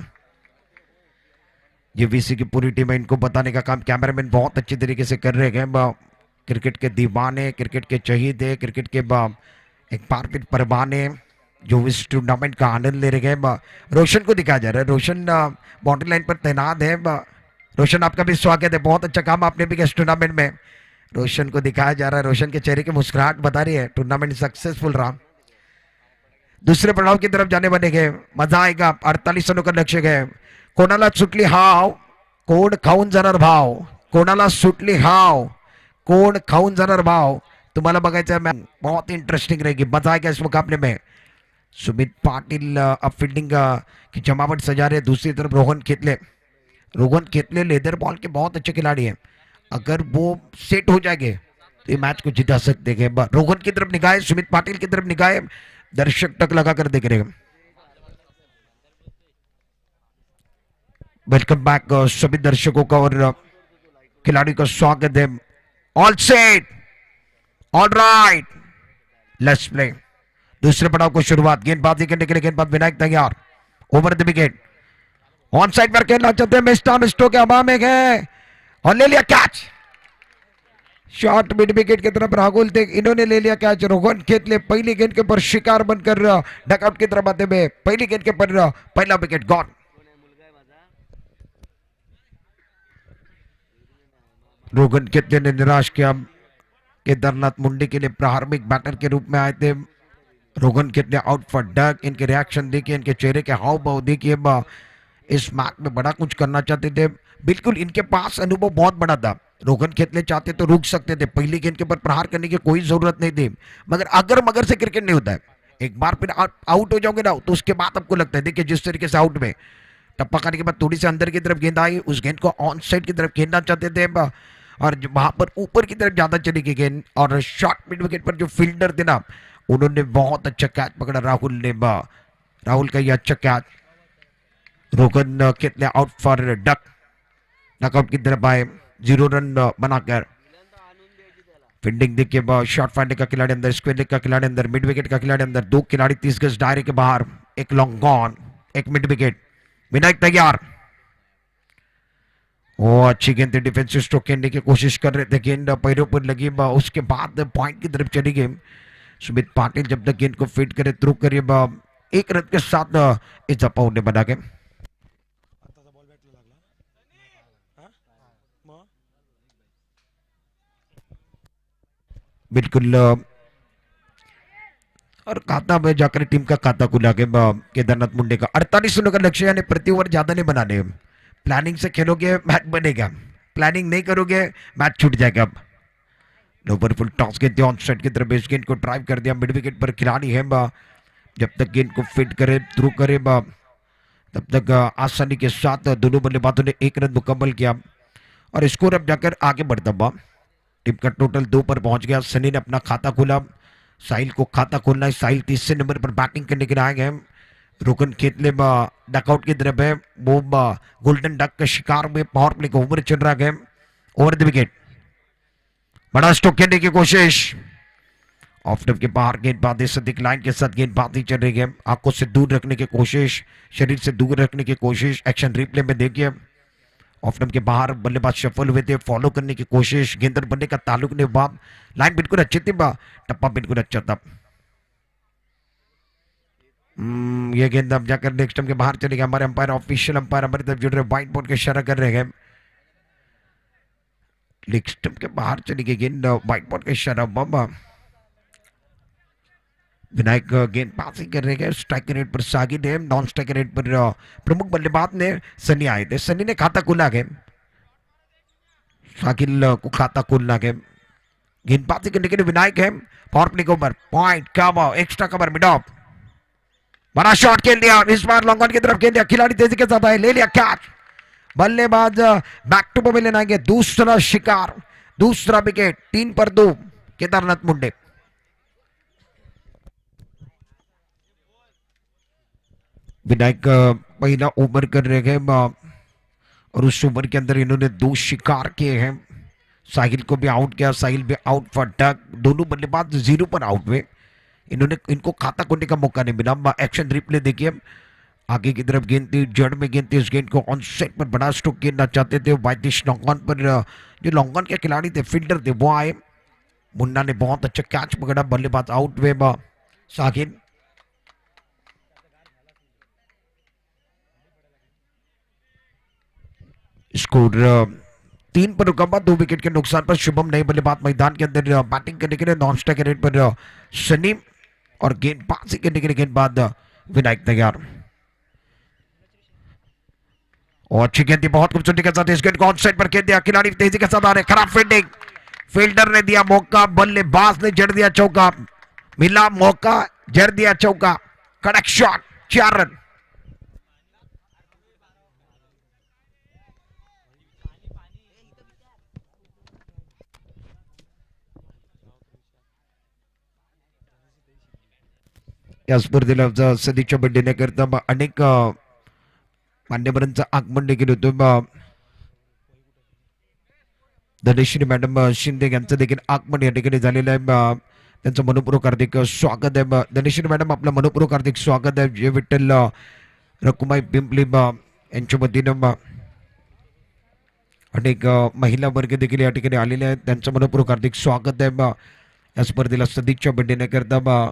जेवीसी की पूरी टीम है, इनको बताने का काम कैमरामैन बहुत अच्छी तरीके से कर रहे हैं. क्रिकेट के दीवाने, क्रिकेट के चहीते, क्रिकेट के एक बार फिर परवाने जो इस टूर्नामेंट का आनंद ले रहे हैं. रोशन को दिखाया जा रहा है, रोशन बाउंड्री लाइन पर तैनात है. रोशन आपका भी स्वागत है, बहुत अच्छा काम आपने भी किया इस टूर्नामेंट में. रोशन को दिखाया जा रहा है, रोशन के चेहरे की मुस्कुराहट बता रही है टूर्नामेंट सक्सेसफुल रहा. दूसरे पड़ाव की तरफ जाने वाले गए, मजा आएगा. 48 रनों का लक्ष्य गए. कोणाला सुटली हाव, कोण खाऊन जाणार भाव. कोणाला सुटली हाव, कोण खाऊन जाणार भाव. तुम्हाला बघायचं है, बहुत इंटरेस्टिंग रहेगी, मजा आएगा इस मुकाबले में. सुमित पाटिल अब फील्डिंग की जमावट सजा रहे. दूसरी तरफ रोहन खेतले, रोहन खेतले लेदर बॉल के बहुत अच्छे खिलाड़ी हैं. अगर वो सेट हो जाएंगे तो ये मैच को जिता सकते हैं. रोहन की तरफ निगाह, सुमित पाटिल की तरफ निगाह, दर्शक टक लगाकर देख रहे हैं. वेलकम बैक सभी दर्शकों का और खिलाड़ी का स्वागत है. All set, all right, let's play. दूसरे पड़ाव को शुरुआत, गेंदबाजी करने के लिए गेंदबाज विनायक तैयार. Over the wicket, on side पर खेलना चाहते हैं, मिस्टो के हवा में गए और ले लिया कैच. शॉट मिड विकेट की तरफ राहुल थे, इन्होंने ले लिया कैच. रोहन खेतले पहली गेंद के ऊपर शिकार बनकर डकआउट की तरफ आते हुए पहली गेंद के ऊपर पहला विकेट गॉन. रोहन खेतले ने निराश किया. केदारनाथ मुंडे के लिए प्रारंभिक बैटर के रूप में आए थे. Rohan Khetle out for duck. इनके रिएक्शन देखिए, इनके चेहरे के हाव भाव देखिए, इस मैच में बड़ा कुछ करना चाहते थे. बिल्कुल इनके पास अनुभव बहुत बड़ा था. रोहन खेतले चाहते तो रुक सकते थे, पहली गेंद के ऊपर प्रहार करने की कोई जरूरत नहीं थी. मगर अगर मगर से क्रिकेट नहीं होता है, एक बार फिर आउट हो जाओगे ना तो उसके बाद आपको लगता है. देखिए जिस तरीके से आउट में टप्पा खाने के बाद थोड़ी सी अंदर की तरफ गेंद आई, उस गेंद को ऑन साइड की तरफ खेलना चाहते थे और वहां पर ऊपर की तरफ ज्यादा चली गई गेंद. और शॉर्ट मिड विकेट पर जो फील्डर थे ना, उन्होंने बहुत अच्छा कैच पकड़ा. राहुल ने, राहुल का ये अच्छा catch. Rohan Khetle out for duck, knockout की तरफ आए 0 रन बनाकर. फील्डिंग देखिए, शॉट फाइंडिंग का खिलाड़ी अंदर, स्क्वेयर लेग का खिलाड़ी अंदर, मिड विकेट का खिलाड़ी अंदर, 2 खिलाड़ी 30 गज दायरे के बाहर. एक लॉन्ग गॉन, एक मिड विकेट. विनायक तैयार. वो अच्छी गेंद, डिफेंसिव स्ट्रोक खेलने की कोशिश कर रहे थे, गेंद पैरों पर लगी, उसके बाद पॉइंट की तरफ चली गई. सुमित पाटिल जब तक गेंद को फीड करे, थ्रू करे, एक रन के साथ इजाफा होने बना के बिल्कुल और खाता में जाकर टीम का खाता खुला के केदारनाथ मुंडे का 48 रनों का लक्ष्य यानी प्रति ओवर ज्यादा नहीं बनाने। प्लानिंग से खेलोगे मैच बनेगा, प्लानिंग नहीं करोगे मैच छूट जाएगा। ओवर फुल टॉस गेंद ऑन साइड की तरफ इस गेंद को ड्राइव कर दिया। मिड विकेट पर खिलाड़ी है जब तक गेंद को फिट करे थ्रू करे तब तक आसानी के साथ दोनों बल्लेबाजों ने एक रन मुकम्मल किया और स्कोर अब जाकर आगे बढ़ता हुआ टीम का टोटल 2 पर पहुंच गया। सनी ने अपना खाता खोला, साहिल को खाता खोलना है। साहिल तीसरे नंबर पर बैटिंग करने के लिए आए गए। रोकन खेतले डकआउट की तरफ है, वो गोल्डन डक का शिकार में पावर प्ले का ओवर चल रहा है। ओवर द विकेट बड़ा स्ट्रोक करने की कोशिश, ऑफ स्टंप के बाहर गेंदबाजी सदिक लाइन के साथ गेंदबाजी चल रही है। आंखों से दूर रखने की कोशिश, शरीर से दूर रखने की कोशिश। एक्शन रिप्ले में देखिए ऑफ स्टंप के बाहर बल्लेबाज सफल हुए थे, फॉलो करने की कोशिश। गेंदर बनने का ताल्लुक नहीं हुआ, लाइन बिल्कुल अच्छी थी, टप्पा बिल्कुल अच्छा था। ये गेंद अब जाकर नेक्स्ट स्टंप के बाहर चले गए। हमारे अंपायर ऑफिशियल अंपायर हमारी तरफ जुड़ रहे, व्हाइट बोर्ड के इशारा कर रहे हैं। लेग स्टंप के बाहर चली गई गेंद, व्हाइट बोर्ड का इशारा। बम विनायक गेंदबाजी कर रहे हैं। स्ट्राइक रेट पर सागिद है, नॉन स्ट्राइक रेट पर प्रमुख बल्लेबाज ने सनी आए थे। सनी ने खाता खोला है, सागिल को खाता खोलना है। गेंदबाजी करने के लिए विनायक है। पावर प्ले के ऊपर point cover, extra cover mid of, बड़ा शॉट खेल दिया। इस बार लॉन्ग ऑन की तरफ खेल दिया, खिलाड़ी तेजी के साथ आए, ले लिया कैच। बल्लेबाज बैक टू पवेलियन आएंगे। दूसरा शिकार, दूसरा विकेट, 3 पर 2 केदारनाथ मुंडे। विनायक पहला ओवर कर रहे हैं और उस ओवर के अंदर इन्होंने 2 शिकार किए हैं। साहिल को भी आउट किया, साहिल भी आउट फॉर डक। दोनों बल्लेबाज 0 पर आउट हुए। इनको खाता खोलने का मौका नहीं मिला। एक्शन रिप्ले देखिए, आगे की तरफ गेंद थी, जड़ में गेंद थी। इस गेंद को ऑन सेट पर बड़ा स्ट्रोक खेलना चाहते थे वाइटिश लॉन्गॉन पर। जो लॉन्गॉन के खिलाड़ी थे, फील्डर थे, वो आए। मुन्ना ने बहुत अच्छा कैच पकड़ा, बल्लेबाज आउट हुए। साहिल स्कोर 3 पर रुका हुआ, 2 विकेट के नुकसान पर। शुभम नए बल्लेबाज मैदान के अंदर बैटिंग करने के लिए। नॉन स्ट्राइक रेट पर सनी और गेंदबाजी करने के लिए गेंदबाज विनायक तैयार। और अच्छी गेंद थी, बहुत खूबसूरती के साथ इस गेंद को ऑन साइड पर खेल दिया। खिलाड़ी तेजी के साथ आ रहे, खराब फील्डिंग, फील्डर ने दिया मौका, बल्लेबाज ने जड़ दिया चौका। मिला मौका, जड़ दिया चौका, कड़क शॉट, 4 रन। या स्पर्धेला सदिच्छा देण्याकरता अनेक मान्यवरांचं आगमन देखील होतं। धनेश्वरी मॅडम शिंदे यांचं देखील आगमन या ठिकाणी झालेलं आहे। त्यांचं मनपूर्वक हार्दिक स्वागत आहे। धनेश्वरी मॅडम आपलं मनपूर्वक हार्दिक स्वागत आहे। जय विठ्ठल रकुमाई पिंपली यांच्या वतीनं अनेक महिला वर्ग देखील या ठिकाणी आलेले आहेत, त्यांचं मनपूर्वक हार्दिक स्वागत आहे। या स्पर्धेला सदिच्छा देण्याकरता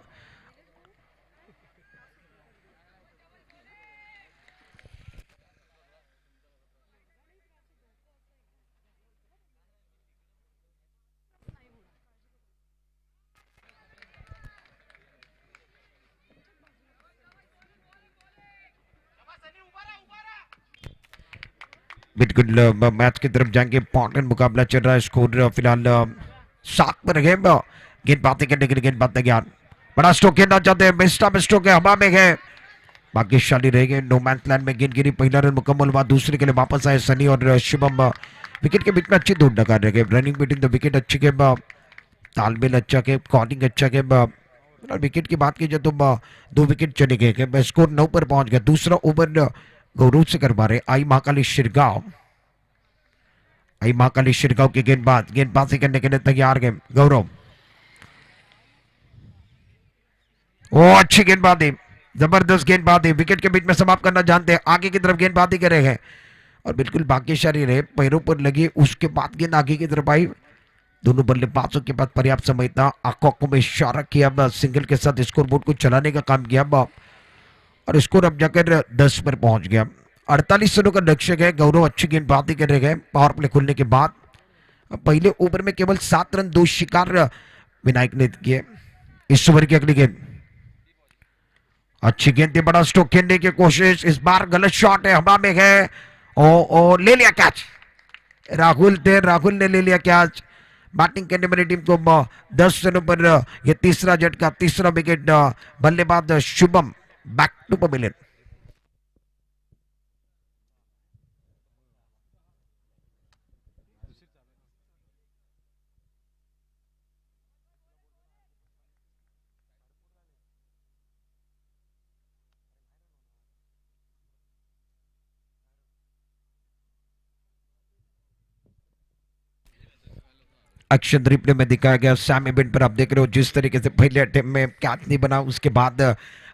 बिल्कुल मैच की तरफ जाएंगे। इंपॉर्टेंट मुकाबला चल रहा है। स्कोर फिलहाल 7 पर है। गेंदबाजी करने के लिए गेंदबाज तैयार, बड़ा स्ट्रोक खेलना चाहते हैं। मिस्टा स्ट्रोक है, हवा में है, भाग्यशाली रहेंगे। नो मैंस लैंड में गेंद गिरी, पहला रन मुकम्मल हुआ। दूसरे के लिए वापस आए सनी और शुभम। विकेट के बीच में अच्छी दौड़ लगा रहे, रनिंग बिटवीन द विकेट अच्छी के, तालमेल अच्छा के, कॉलिंग अच्छा के। विकेट की बात कीजिए तो 2 विकेट चले गए। स्कोर 9 पर पहुंच गया। दूसरा ओवर गौरव से करवा रहे आई महाकाली शिरगांव। आई महाकाली शिरगांव के गेंदबाजी करने के लिए तैयार है गौरव। ओ अच्छी गेंदबाजी, जबरदस्त गेंदबाजी, विकेट के बीच में समाप्त करना जानते हैं। आगे की तरफ गेंदबाजी करे हैं और बिल्कुल भाग्यशाली रहे, पैरों पर लगी, उसके बाद गेंद आगे की तरफ आई। दोनों बल्लेबाजों के पास पर्याप्त समय था। आंखों में इशारा किया, सिंगल के साथ स्कोर बोर्ड को चलाने का काम किया। और स्कोर अब जाकर 10 पर पहुंच गया। 48 रनों का लक्ष्य है। गौरव अच्छी गेंदबाजी कर रहे गए पावर प्ले खुलने के बाद। पहले ओवर में केवल 7 रन 2 शिकार विनायक ने किए। इस ओवर की अगली गेंद अच्छी गेंद थी, बड़ा स्ट्रोक खेलने की कोशिश, इस बार गलत शॉट है, हवा में है। ओ ले लिया कैच। राहुल ने ले लिया कैच। बैटिंग करने वाली टीम को 10 रनों पर यह तीसरा झटका, तीसरा विकेट। बल्लेबाज Shubham back to pavilion. Action replay में दिखाया गया सैम इवेंट पर आप देख रहे हो जिस तरीके से पहले अटेम्प्ट में कैच नहीं बना, उसके बाद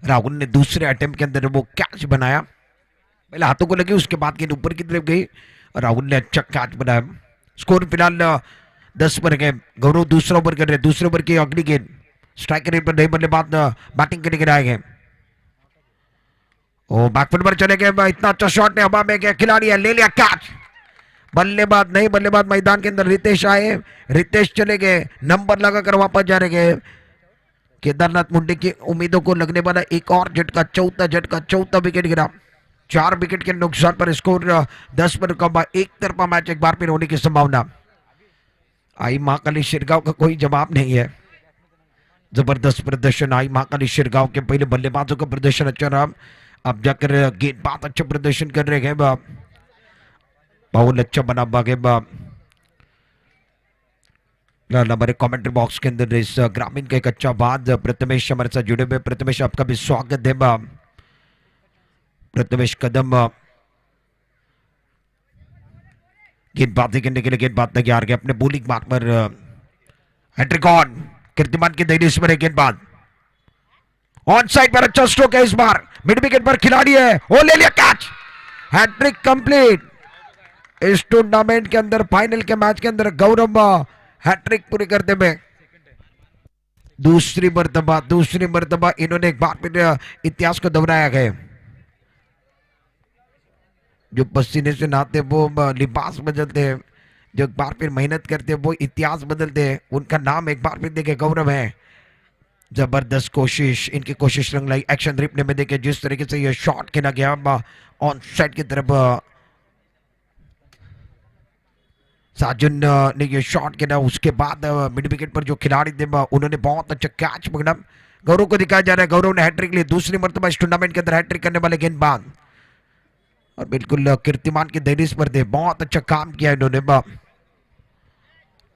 राहुल ने दूसरे अटेम्प्ट के अंदर वो कैच बनाया। पहले हाथों को लगी, उसके बाद गेंद ऊपर की तरफ गई, राहुल ने अच्छा कैच बनाया। स्कोर फिलहाल 10 पर गए। गौरव दूसरा ओवर कर रहे, दूसरे ओवर की अगली गेंद स्ट्राइक रेट पर नहीं, बल्लेबाज बैटिंग करने के लिए आए गए। ओ बैकफुट पर चले गए, इतना अच्छा शॉट है, हवा में गया, खिलाड़ी है, ले लिया कैच। बल्लेबाज नहीं, बल्लेबाज मैदान के अंदर रितेश आए, रितेश चले गए, नंबर लगाकर वापस जा रहे गए। केदारनाथ मुंडे की उम्मीदों को लगने वाला एक और झटका, चौथा विकेट गिरा। 4 विकेट के नुकसान पर स्कोर 10 पर कम। एक तरफा मैच एक बार फिर होने की संभावना। आई महाकाली शिरगांव का कोई जवाब नहीं है। जबरदस्त प्रदर्शन आई महाकाली शिरगांव के पहले बल्लेबाजों का प्रदर्शन अच्छा रहा। अब जाकर गेंदबाज अच्छा प्रदर्शन कर रहे हैं। बहुत अच्छा बना गेंद। हमारे कमेंट्री बॉक्स के अंदर इस ग्रामीण का एक अच्छा बात प्रथमेश हमारे साथ जुड़े हुए। प्रथमेश आपका भी स्वागत है। प्रथमेश कदम गेंदबाजी करने के लिए गेंदबाज तैयार गया अपने बॉलिंग मार्क पर। हैट्रिक ऑन, कीर्तिमान की दहलीज पर गेंदबाज ऑन साइड पर अच्छा स्ट्रोक है, इस बार मिड विकेट पर खिलाड़ी है, वो ले लिया कैच। Hattrick complete. इस टूर्नामेंट के अंदर फाइनल के मैच के अंदर गौरव हैट्रिक पूरी करते हुए दूसरी मर्तबा इन्होंने एक बार फिर इतिहास को दोहराया गया। जो पसीने से नहाते वो लिबास बदलते हैं, जो एक बार फिर मेहनत करते हैं वो इतिहास बदलते हैं। उनका नाम एक बार फिर देखे गौरव है। जबरदस्त कोशिश, इनकी कोशिश रंग लाई। एक्शन रिप्ले में देखे जिस तरीके से ये शॉट खेला गया ऑन साइड की तरफ। साजुन ने ये शॉट खेला, उसके बाद मिड विकेट पर जो खिलाड़ी थे उन्होंने बहुत अच्छा कैच पकड़ा। गौरव को दिखाया जा रहा है, गौरव ने हैट्रिक ली, दूसरी मर्तबा इस टूर्नामेंट के अंदर हैट्रिक करने वाले गेंदबाज और बिल्कुल कीर्तिमान की दहलीज पर थे। बहुत अच्छा काम किया इन्होंने।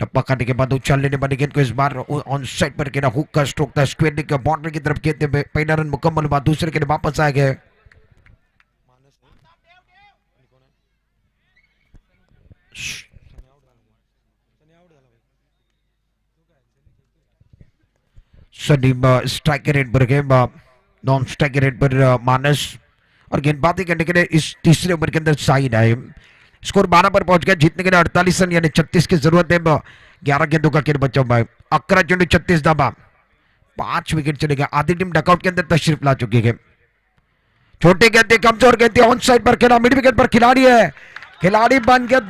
टप्पा खाने के बाद उछाल लेने वाली गेंद को इस बार ऑन साइड पर खेला, हुक का स्ट्रोक था, स्क्वेयर के बाउंड्री की तरफ खेलते हुए पहला रन मुकम्मल हुआ, दूसरे के लिए वापस आ गए। सनी स्ट्राइक रेट पर गए, नॉन स्ट्राइक रेट पर मानस और गेंदबाजी करने के लिए इस तीसरे ओवर के अंदर साइड आए। स्कोर 12 पर पहुंच गया। जीतने के लिए 48 रन यानी 36 की जरूरत है। 11 गेंदों का खेल बचा हुआ है। 11 चेंडू 36 धावा, 5 विकेट चले गए। आधी टीम डकआउट के अंदर तशरीफ ला चुकी है। छोटे गेंदे, कमजोर गेंदे, ऑन साइड पर खेला, मिड विकेट पर खिलाड़ी है, खिलाड़ी बन गए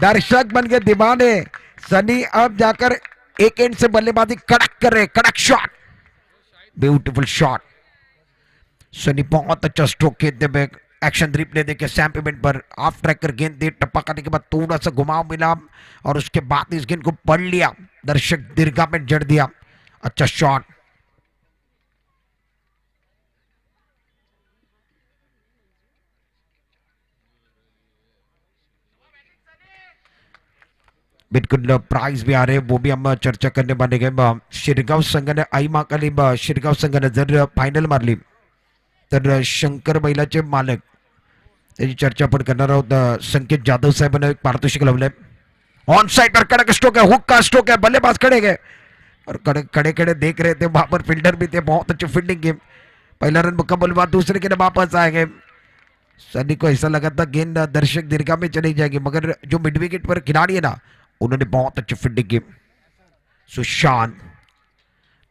दर्शक बन गए दीवाने। सनी अब जाकर एक एंड से बल्लेबाजी कड़क कर रहे, कड़क शॉट, ब्यूटीफुल शॉट। सनी बहुत अच्छा स्ट्रोक खेलते हुए। एक्शन रिप्ले देखे सैम पेमेंट पर ऑफ ट्रैकर गेंद दे, टप्पा करने के बाद थोड़ा सा घुमाव मिला और उसके बाद इस गेंद को पढ़ लिया, दर्शक दीर्घा में जड़ दिया। अच्छा शॉट। बिल्कुल प्राइज भी आ रहे हैं, वो भी हम चर्चा करने वाले हैं। शिरगाव संघाने आई महाकाली शिरगाव संघाने जर फायनल मारली तर शंकर बैलाचे मालक त्याची चर्चा पण करणार आहोत। संकेत जाधव साहेबांना एक पारितोषिक लावलंय। ऑन साइड पर कड़क स्ट्रोक है, हुक का स्ट्रोक है, बल्लेबाज खड़े गए और खड़े खड़े देख रहे थे, वहां पर फील्डर भी थे, बहुत अच्छी फील्डिंग की। पहला रन मुकम्मल हुआ, दूसरे के लिए वापस आ गए। सनी को ऐसा लगा था गेंद दर्शक दीर्घा में चली जाएगी, मगर जो मिड विकेट पर खिलाड़ी है ना, उन्होंने बहुत अच्छी फील्डिंग की। सुशांत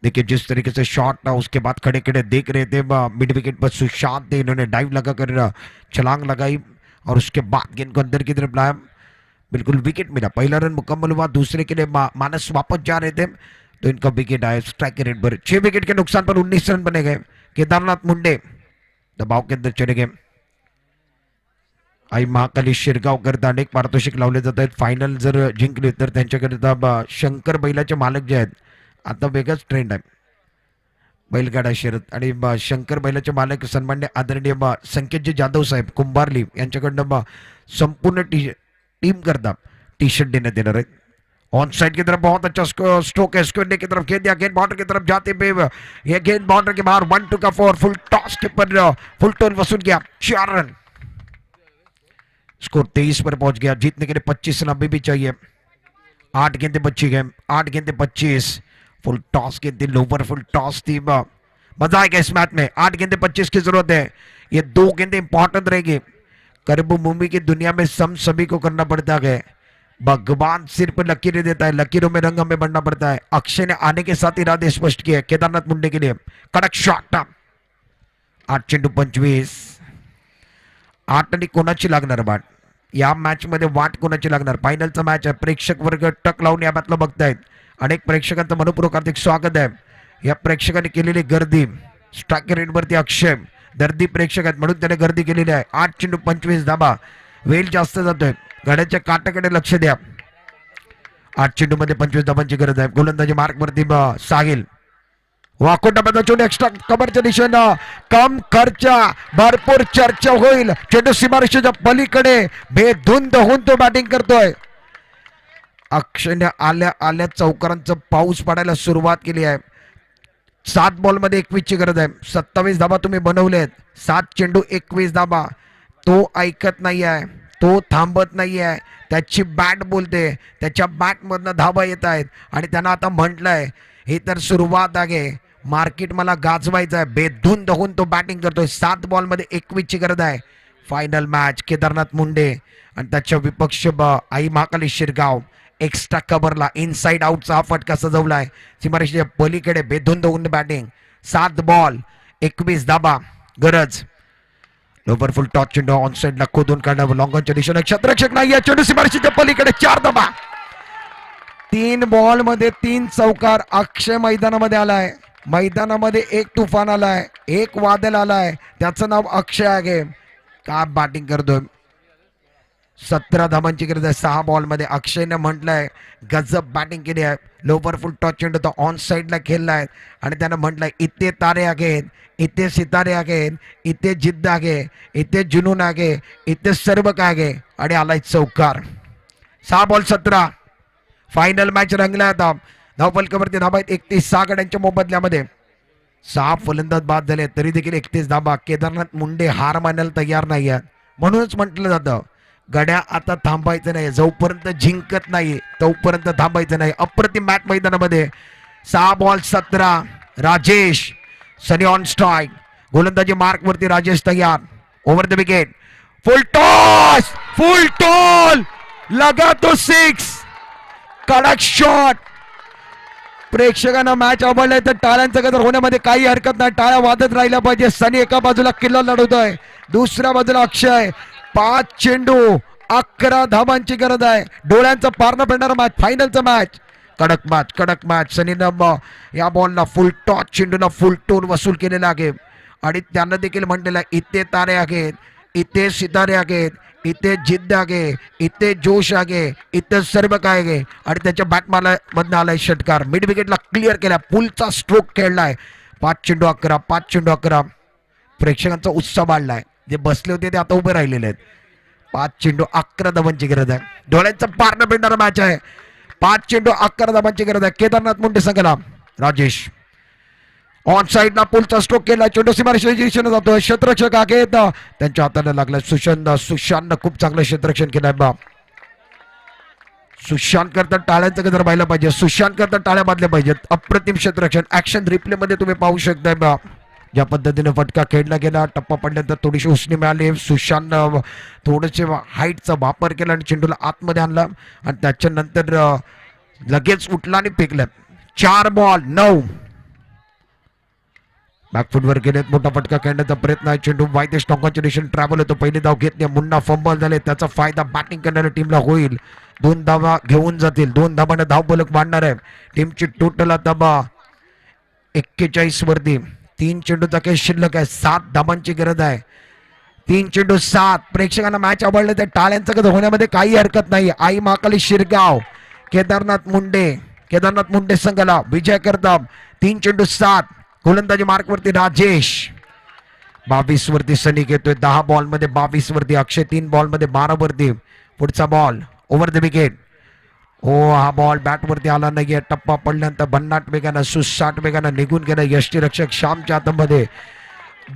देखिए जिस तरीके से शॉट उसके बाद खड़े खड़े देख रहे थे मिड विकेट पर सुशांत थे, इन्होंने डाइव लगाकर छलांग लगाई और उसके बाद गेंद को अंदर की तरफ लाया, बिल्कुल विकेट मिला। पहला रन मुकम्मल हुआ, दूसरे के लिए मानस वापस जा रहे थे तो इनका विकेट आया स्ट्राइक रेट पर। 6 विकेट के नुकसान पर 19 रन बने गए। केदारनाथ मुंडे दबाव के अंदर चले गए। आई महाकाली शिरगाव करता अनेक पारितोषिक लावले जात आहेत। फायनल जर जिंकली तर त्यांच्याकरिता शंकर बैलाचे मालक जे आहेत, आता वेगळाच ट्रेंड आहे बैलगाडा शर्यत, आणि शंकर बैलाचे मालक सन्मान्य आदरणीय संकेतजी जाधव साहेब कुंभारली यांच्याकडनं संपूर्ण टीम करता टी शर्ट देण्यात येणार आहेत। ऑन साइड की तरफ बहुत अच्छा स्ट्रोक है, स्क्वेयर की तरफ खेल दिया, गेंद बाउंड्री की तरफ जाते हुए ये गेंद बाउंड्री के बाहर 1-2 का 4 फुल टॉस के पर फुल टोल वसूल किया, 4 रन। स्कोर 23 पर पहुंच गया। जीतने के लिए 25 रन अभी भी चाहिए। 8 गेंदें बची गए, 8 गेंदें 25 फुल टॉस गेंद थी, लोवर फुल टॉस थी। मजा आएगा इस मैच में। 8 गेंदें 25 की जरूरत है। ये 2 गेंदें इंपॉर्टेंट रहेगी। करबू मुंबई की दुनिया में सभी को करना पड़ता है। भगवान सिर पर लकीरें देता है, लकीरों में रंग हमें बनना पड़ता है। अक्षय ने आने के साथ इरादे स्पष्ट किए केदारनाथ मुंडे के लिए। कडक शॉट, 8 चेंडू 25। 8 आणि कोणाची लागणार वाट या मॅच मध्ये, वाट कोणाची लागणार? फायनलचा मॅच आहे। प्रेक्षक वर्ग टक लावून या मॅचला बघतायत। अनेक प्रेक्षकांचं मनपूर्वक हार्दिक स्वागत आहे। या प्रेक्षकांनी केलेली गर्दी, स्ट्राइक रेट वरती अक्षय दर्दी प्रेक्षक आहेत म्हणून त्याने गर्दी केलेली आहे। 8 चेंडू 25 धाबा, वेल जास्त जातोय, गाड्याच्या काटाकडे लक्ष द्या। 8 चेंडू मध्ये 25 धाबांची गरज आहे। गोलंदाजी मार्क वरती साहिल वाकोटा चेंडू एक्स्ट्रा कमरच्या दिशेनं, कम खर्च भरपूर चर्चा होईल। चेंडू सीमारेषेच्या पलीकडे बेधुंद होऊन तो बॅटिंग करतोय। अक्षयने आल्या आल्या चौकारांचा पाऊस पडायला सुरुवात केली आहे। 7 बॉल मध्ये 21 ची गरज आहे। 27 धाबा तुम्ही बनवलेत। 7 चेंडू 21 धाबा। तो ऐकत नाही आहे, तो थांबत नाही आहे, त्याची बॅट बोलते, त्याच्या बॅट मधनं धाबा येत आहेत आणि त्यांना आता म्हटलंय ही तर सुरुवात आहे, मार्केट मला गाजवायचं आहे। बेधुंद होऊन तो बॅटिंग करतोय। 7 बॉल मध्ये 21 ची गरज आहे। फायनल मॅच केदारनाथ मुंडे आणि त्याच्या विपक्ष आई महाकाली शिरगाव। एक्स्ट्रा कव्हरला इनसाइड आउटचा फटका सजवलाय। सीमारेषेच्या पलीकडे बेधुंद होऊन बॅटिंग। 7 बॉल 21 धाबा गरज। लोवर फुल टॉस चेंडू ऑन साइडला खोदून काढला, लॉंगॉनच्या दिशेने क्षेत्ररक्षक नाही आहे। चेंडू सीमारेषेच्या पलीकडे 4 धाबा। 3 बॉल मध्ये 3 चौकार। अक्षय मैदानामध्ये आलाय। मैदानामध्ये एक तुफान आलाय, एक वादळ आलाय, त्याचं नाव अक्षय आहे। काय बॅटिंग करतोय। 17 धाबांची गरज आहे। 6 बॉल मध्ये अक्षयने म्हटलंय गजब बॅटिंग केली आहे। लोवर फुल टॉस चेंडू तो ऑन साइडला खेळलाय आणि त्यानं म्हटलंय इथे तारे आहेत, इथे सितारे आहेत, इथे जिद्द आहे, इथे जुनून आहे, इथे सर्व काय आहे, आणि आलाय चौकार। 6 बॉल 17। फायनल मॅच रंगला आता। धावफलकावरती धाबा आहेत 31। 6 गड्यांच्या मोबदल्यामध्ये 6 फलंदाज बाद झाले तरी देखील 31 धाबा। केदारनाथ मुंडे हार मानायला तयार नाही आहेत, म्हणूनच म्हटलं जातं गड्या आता थांबायचं नाही, जोपर्यंत जिंकत नाही तोपर्यंत थांबायचं नाही। अप्रतिम मॅच मैदानामध्ये। 6 ball 17। Rajesh Sunny on strike, गोलंदाजी मार्क वरती राजेश तयार। Over the wicket, full toss, full tall, लगा तो 6, कडक शॉट। प्रेक्षकांना मॅच आवडलाय तर टाळ्यांचा गजर होण्यामध्ये काही हरकत नाही, टाळ्या वाजत राहिल्या पाहिजे। सनी एका बाजूला किल्ला लढवतोय, दुसऱ्या बाजूला अक्षय। 5 चेंडू 11 धाबांची गरज आहे। डोळ्यांचं पारणं फेडणारा मॅच, फायनलचा मॅच, कडक मॅच, कडक मॅच। सनीनं या बॉलला फुल टॉस चेंडूला फुल टोन वसूल केलेला आहे आणि त्यानं देखील म्हटलेलं आहे इथे तारे आहेत, इथे सितारे आहेत, इथे जिद्द आहे, इथे जोश आहे, इथे सर्व काय आहे, आणि त्याच्या बॅटमाला मधनं आलाय षटकार। मिड विकेटला क्लिअर केला, पुलचा स्ट्रोक खेळलाय। 5 चेंडू 11, 5 चेंडू 11। प्रेक्षकांचा उत्साह वाढलाय, जे बसले होते ते आता उभे राहिलेले आहेत। 5 चेंडू 11 धाबांची गरज आहे। डोळ्यांचं पारणं फेडणारा मॅच आहे। 5 चेंडू 11 धाबांची गरज आहे। केदारनाथ मुंडे संघाला। राजेश ऑन साइडला पुलचा स्ट्रोक केला, चेंडू सीमारेषेच्या दिशेने जातोय। क्षेत्ररक्षक आहेत, त्यांच्या हाताला लागला सुशांतनं खूप चांगलं क्षेत्ररक्षण केलंय बा। सुशांत करता टाळ्यांचं गजर व्हायला पाहिजे, सुशांत करता टाळ्या बांधल्या पाहिजेत। अप्रतिम क्षेत्ररक्षण ऍक्शन रिप्ले मध्ये तुम्ही पाहू शकताय बा, ज्या पद्धतीने फटका खेळला गेला, टप्पा पडल्यानंतर थोडीशी उसणी मिळाली। सुशांतनं थोडेसे हाईटचा वापर केला आणि चेंडूला आतमध्ये आणला आणि त्याच्यानंतर लगेच उठला आणि फेकलं। 4 बॉल 9। बॅकफुटवर गेलेत, मोठा फटका खेळण्याचा प्रयत्न आहे. चेंडू वाईट स्टॉकांच्या दिशेने ट्रॅव्हल होतो. पहिली धाव घेतली, मुन्ना फंबल झाले, त्याचा फायदा बॅटिंग करणाऱ्या टीमला होईल. 2 धावा घेऊन जातील, 2 धावाने धावफलक मांडणार आहे. टीमची टोटल धावा 41 वरती. 3 चेंडूचा काही शिल्लक आहे, 7 धावांची गरज आहे. 3 चेंडू 7. प्रेक्षकांना मॅच आवडले तर टाळ्यांचं गजर होण्यामध्ये काही हरकत नाही. आई महाकाली शिरगाव, केदारनाथ मुंडे संघाला विजय करतात. 3 चेंडू 7. गोलंदाजी मार्क वरती राजेश, 22 वरती सनी घेतोय. 10 बॉल मध्ये 22 वरती अक्षय, 3 बॉल मध्ये 12 वरती. पुढचा बॉल ओव्हर द विकेट. हो, हा बॉल बॅट वरती आला नाहीये. टप्पा पडल्यानंतर भन्नाट वेगानं, सुसाट वेगानं निघून गेला यष्टीरक्षक श्यामच्या हातामध्ये.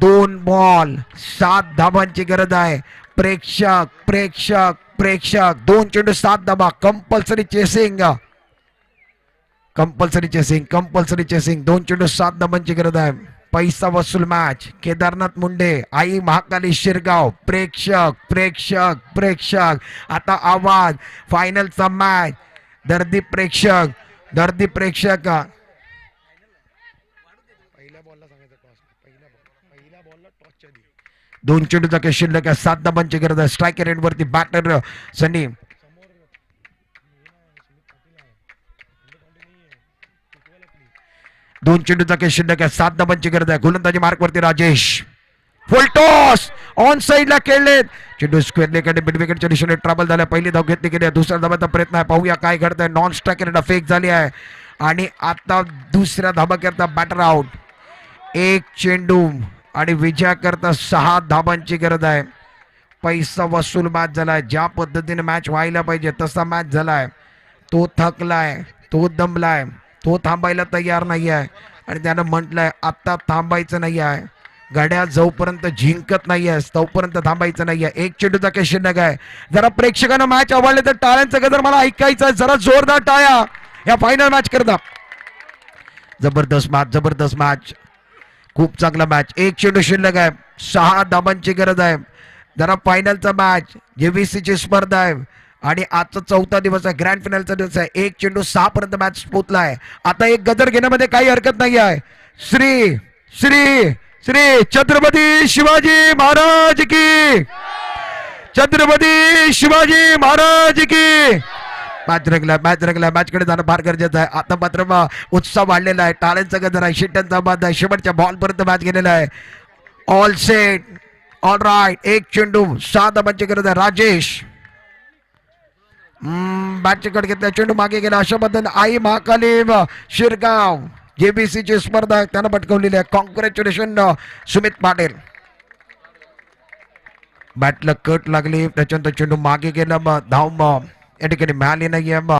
2 बॉल 7 धाबांची गरज आहे. प्रेक्षक 2 चेंडू 7 धाबा. कंपल्सरी चेसिंग 2 चेंडू 7 धाबांची गरज आहे. पैसा वसूल मॅच. केदारनाथ मुंडे, आई महाकाली शिरगाव. प्रेक्षक आता आवाज. फायनलचा मॅच. दर्दी प्रेक्षक 2 चेंडूचा काही शिल्लक आहे. 7 धाबांची गरज आहे. स्ट्रायकर एंड वरती बॅटर सनी. 2 चेंडूचा काही शिल्लक आहे. 7 धाबांची गरज आहे. गोलंदाजी मार्क वरती राजेश. फुल टॉस ऑन साइडला खेळलेत. चेंडू स्क्वेअर लेकडे मिड विकेटच्या दिशेने ट्रॅव्हल झाला. पहिली धाव घेतली गेली. दुसऱ्या धावाचा प्रयत्न आहे. पाहूया काय घडतंय. नॉन स्ट्रायकर फेक झाली आहे आणि आता दुसऱ्या धाबा करता बॅटर आउट. 1 चेंडू आणि विजया करता 6 धाबांची गरज आहे. पैसा वसूल मॅच झालाय. ज्या पद्धतीने मॅच व्हायला पाहिजे तसा मॅच झालाय. तो थकलाय, तो दमलाय, तो थांबायला तयार नाही आहे आणि त्यानं म्हटलंय आता थांबायचं नाही आहे. गाड्या जोपर्यंत जिंकत नाही आहेस तोपर्यंत थांबायचं नाही आहे. 1 चेंडूचा काही शिल्लक आहे. जरा प्रेक्षकांना मॅच आवडले तर टाळ्यांचं गजर मला ऐकायचं आहे. जरा जोरदार टाळ्या या फायनल मॅच करता. जबरदस्त मॅच, खूप चांगला मॅच. 1 चेंडू शिल्लक आहे. 6 धाबांची गरज आहे. जरा फायनलचा मॅच, जेबीसीची स्पर्धा आहे आणि आजचा 4था दिवस आहे. ग्रँड फायनलचा दिवस आहे. 1 चेंडू 6 पर्यंत मॅच पोहोचला आहे. आता एक गजर घेण्यामध्ये काही हरकत नाही आहे. श्री श्री श्री छत्रपती शिवाजी महाराज की, छत्रपती शिवाजी महाराज की. मॅच रंगला. मॅचकडे जाणं फार गरजेचं आहे. आता मात्र उत्साह वाढलेला आहे. टाळ्यांचा गजर आहे. शिट्ट्यांचा बाद आहे. शेवटच्या बॉल पर्यंत मॅच गेलेला आहे. All set, all right. 1 चेंडू 6 धाबांची गरज आहे. राजेश बॅटचे कड घेतला. चेंडू मागे गेला. अशा पद्धतीने आई महाकाली शिरगाव जेबीसीची स्पर्धा त्यानं पटकवलेली आहे. कॉंग्रॅच्युलेशन सुमित पाटील. बॅटला कट लागली, त्याच्यानंतर चेंडू मागे गेला. धाव या ठिकाणी मिळाली नाहीये.